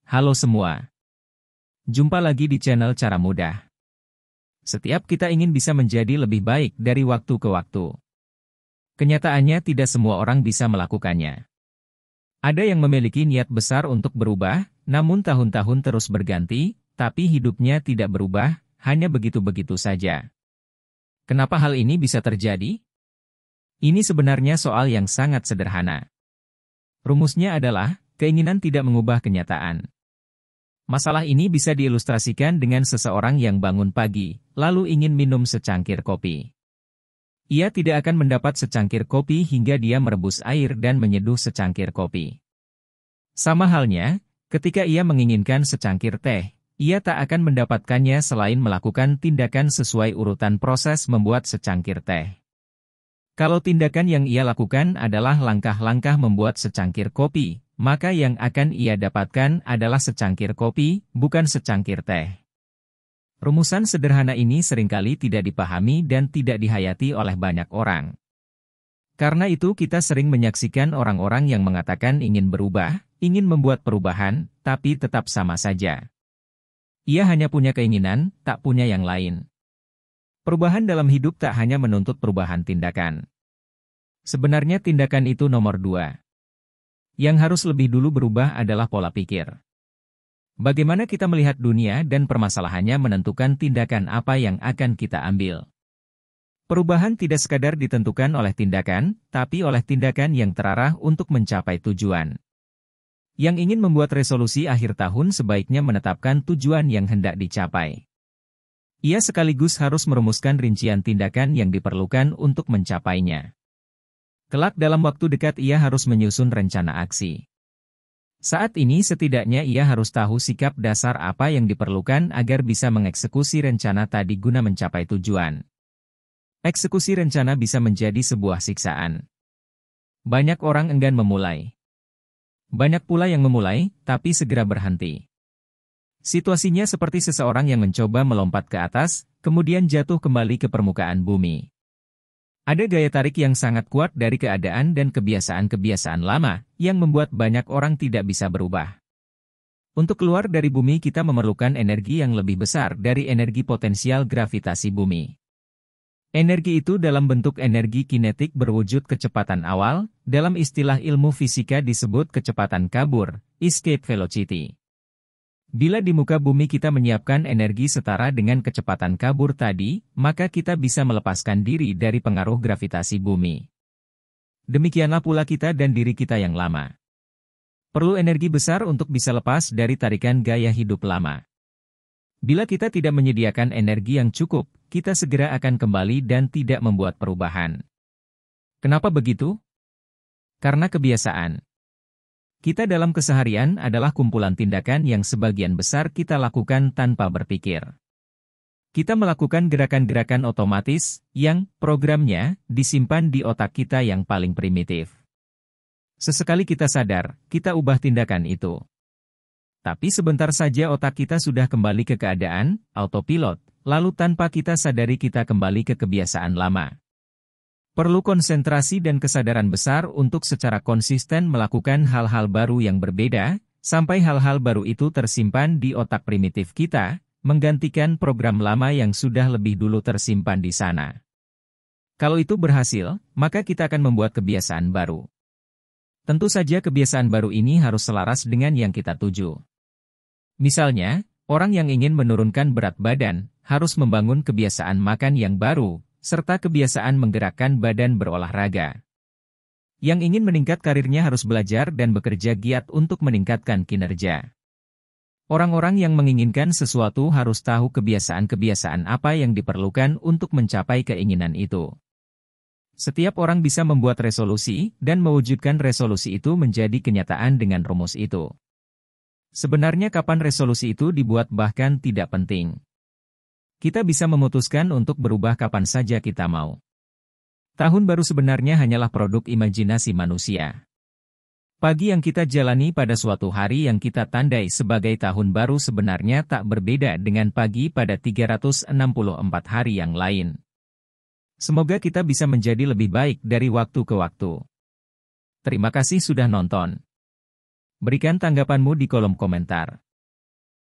Halo semua. Jumpa lagi di channel Cara Mudah. Setiap kita ingin bisa menjadi lebih baik dari waktu ke waktu. Kenyataannya tidak semua orang bisa melakukannya. Ada yang memiliki niat besar untuk berubah, namun tahun-tahun terus berganti, tapi hidupnya tidak berubah, hanya begitu-begitu saja. Kenapa hal ini bisa terjadi? Ini sebenarnya soal yang sangat sederhana. Rumusnya adalah, keinginan tidak mengubah kenyataan. Masalah ini bisa diilustrasikan dengan seseorang yang bangun pagi, lalu ingin minum secangkir kopi. Ia tidak akan mendapat secangkir kopi hingga dia merebus air dan menyeduh secangkir kopi. Sama halnya, ketika ia menginginkan secangkir teh, ia tak akan mendapatkannya selain melakukan tindakan sesuai urutan proses membuat secangkir teh. Kalau tindakan yang ia lakukan adalah langkah-langkah membuat secangkir kopi, maka yang akan ia dapatkan adalah secangkir kopi, bukan secangkir teh. Rumusan sederhana ini seringkali tidak dipahami dan tidak dihayati oleh banyak orang. Karena itu kita sering menyaksikan orang-orang yang mengatakan ingin berubah, ingin membuat perubahan, tapi tetap sama saja. Ia hanya punya keinginan, tak punya yang lain. Perubahan dalam hidup tak hanya menuntut perubahan tindakan. Sebenarnya tindakan itu nomor 2. Yang harus lebih dulu berubah adalah pola pikir. Bagaimana kita melihat dunia dan permasalahannya menentukan tindakan apa yang akan kita ambil. Perubahan tidak sekadar ditentukan oleh tindakan, tapi oleh tindakan yang terarah untuk mencapai tujuan. Yang ingin membuat resolusi akhir tahun sebaiknya menetapkan tujuan yang hendak dicapai. Ia sekaligus harus merumuskan rincian tindakan yang diperlukan untuk mencapainya. Kelak dalam waktu dekat ia harus menyusun rencana aksi. Saat ini setidaknya ia harus tahu sikap dasar apa yang diperlukan agar bisa mengeksekusi rencana tadi guna mencapai tujuan. Eksekusi rencana bisa menjadi sebuah siksaan. Banyak orang enggan memulai. Banyak pula yang memulai, tapi segera berhenti. Situasinya seperti seseorang yang mencoba melompat ke atas, kemudian jatuh kembali ke permukaan bumi. Ada gaya tarik yang sangat kuat dari keadaan dan kebiasaan-kebiasaan lama, yang membuat banyak orang tidak bisa berubah. Untuk keluar dari bumi kita memerlukan energi yang lebih besar dari energi potensial gravitasi bumi. Energi itu dalam bentuk energi kinetik berwujud kecepatan awal, dalam istilah ilmu fisika disebut kecepatan kabur, escape velocity. Bila di muka bumi kita menyiapkan energi setara dengan kecepatan kabur tadi, maka kita bisa melepaskan diri dari pengaruh gravitasi bumi. Demikianlah pula kita dan diri kita yang lama. Perlu energi besar untuk bisa lepas dari tarikan gaya hidup lama. Bila kita tidak menyediakan energi yang cukup, kita segera akan kembali dan tidak membuat perubahan. Kenapa begitu? Karena kebiasaan. Kita dalam keseharian adalah kumpulan tindakan yang sebagian besar kita lakukan tanpa berpikir. Kita melakukan gerakan-gerakan otomatis, yang programnya disimpan di otak kita yang paling primitif. Sesekali kita sadar, kita ubah tindakan itu. Tapi sebentar saja otak kita sudah kembali ke keadaan autopilot, lalu tanpa kita sadari kita kembali ke kebiasaan lama. Perlu konsentrasi dan kesadaran besar untuk secara konsisten melakukan hal-hal baru yang berbeda, sampai hal-hal baru itu tersimpan di otak primitif kita, menggantikan program lama yang sudah lebih dulu tersimpan di sana. Kalau itu berhasil, maka kita akan membuat kebiasaan baru. Tentu saja kebiasaan baru ini harus selaras dengan yang kita tuju. Misalnya, orang yang ingin menurunkan berat badan, harus membangun kebiasaan makan yang baru, serta kebiasaan menggerakkan badan berolahraga. Yang ingin meningkat karirnya harus belajar dan bekerja giat untuk meningkatkan kinerja. Orang-orang yang menginginkan sesuatu harus tahu kebiasaan-kebiasaan apa yang diperlukan untuk mencapai keinginan itu. Setiap orang bisa membuat resolusi, dan mewujudkan resolusi itu menjadi kenyataan dengan rumus itu. Sebenarnya kapan resolusi itu dibuat bahkan tidak penting. Kita bisa memutuskan untuk berubah kapan saja kita mau. Tahun baru sebenarnya hanyalah produk imajinasi manusia. Pagi yang kita jalani pada suatu hari yang kita tandai sebagai tahun baru sebenarnya tak berbeda dengan pagi pada 364 hari yang lain. Semoga kita bisa menjadi lebih baik dari waktu ke waktu. Terima kasih sudah nonton. Berikan tanggapanmu di kolom komentar.